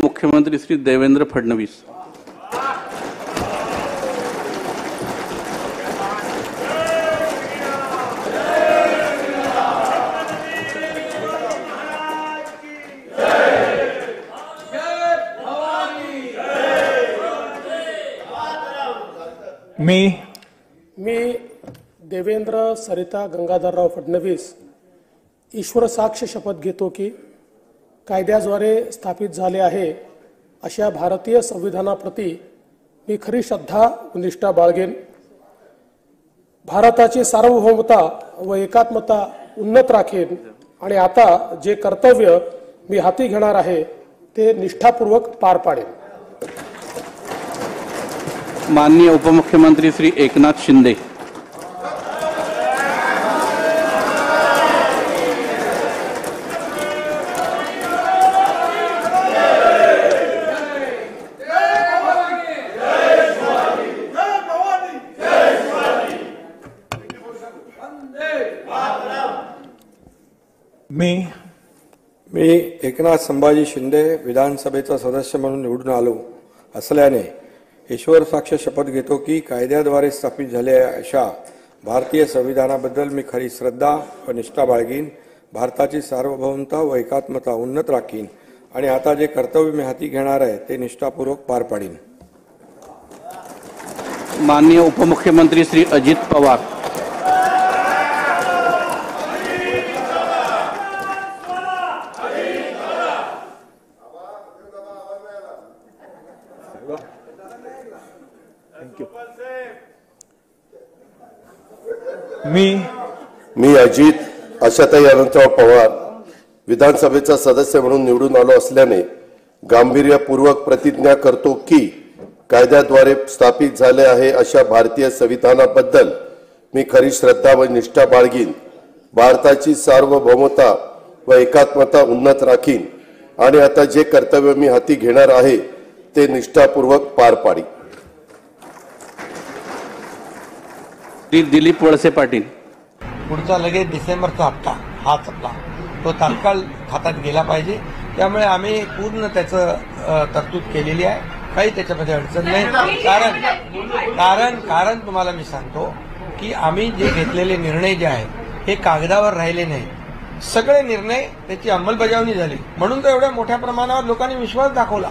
मुख्यमंत्री श्री देवेंद्र फडणवीस। मी देवेंद्र सरिता गंगाधरराव फडणवीस ईश्वर साक्ष शपथ घेतो की कायद्याद्वारे स्थापित झाले आहे अशा भारतीय संविधानाप्रती मी खरी श्रद्धा व निष्ठा बाळगेन। भारताची सार्वभौमता व एकात्मता उन्नत राखेन आणि आता जे कर्तव्य मी हाती घेणार आहे ते निष्ठापूर्वक पार पाडेन। माननीय उपमुख्यमंत्री श्री एकनाथ शिंदे। मी एकनाथ संभाजी शिंदे विधानसभेचा सदस्य म्हणून निवडून आलो असल्याने ईश्वर साक्ष शपथ घेतो की कायद्याद्वारे स्थापित झालेल्या अशा भारतीय संविधानाबद्दल मी खरी श्रद्धा व निष्ठा बाळगीन, भारताची सार्वभौमता व एकात्मता उन्नत राखीन आणि आता जे कर्तव्य मी हाती घेणार आहे ते निष्ठापूर्वक पार पाडीन। माननीय उपमुख्यमंत्री श्री अजित पवार। मी अजित आशाताई अनंतराव पवार विधानसभेचा सदस्य म्हणून निवडून आलो असल्याने गांभीर्यपूर्वक प्रतिज्ञा करतो की कायद्याद्वारे स्थापित झाले आहे अशा भारतीय संविधानाबद्दल मी खरी श्रद्धा व निष्ठा बाळगीन, भारताची सार्वभौमता व एकात्मता उन्नत राखीन आणि आता जे कर्तव्य मी हाती घेणार आहे ते निष्ठापूर्वक पार पाडीन। दिलीप वळसे पाटील। पुढचा लगेच डिसेंबरचा हप्ता हाच आपला तो तात्काळ खात्यात गेला पाहिजे, त्यामुळे आम्ही पूर्ण त्याचं तरतूद केलेली आहे, काही त्याच्यामध्ये अडचण नाही। कारण तुम्हाला मी सांगतो की आम्ही जे घेतलेले निर्णय जे आहेत हे कागदावर राहिले नाही, सगळे निर्णय त्याची अंमलबजावणी झाली, म्हणून तर एवढ्या मोठ्या प्रमाणावर लोकांनी विश्वास दाखवला।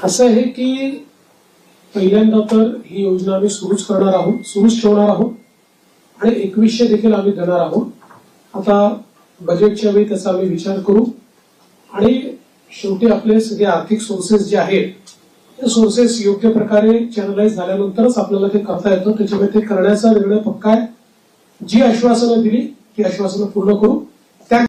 असं आहे की पहिल्यांदा तर ही योजना आम्ही सुरूच ठेवणार आहोत आणि 2100 देखील आम्ही देणार आहोत। आता बजेटच्या वेळी त्याचा आम्ही विचार करू आणि शेवटी आपले सगळे आर्थिक सोर्सेस जे आहेत ते सोर्सेस योग्य प्रकारे चॅनलाइज झाल्यानंतरच आपल्याला ते करता येतं, त्याच्यामुळे ते करण्याचा निर्णय पक्का आहे। जी आश्वासनं दिली ती आश्वासनं पूर्ण करू।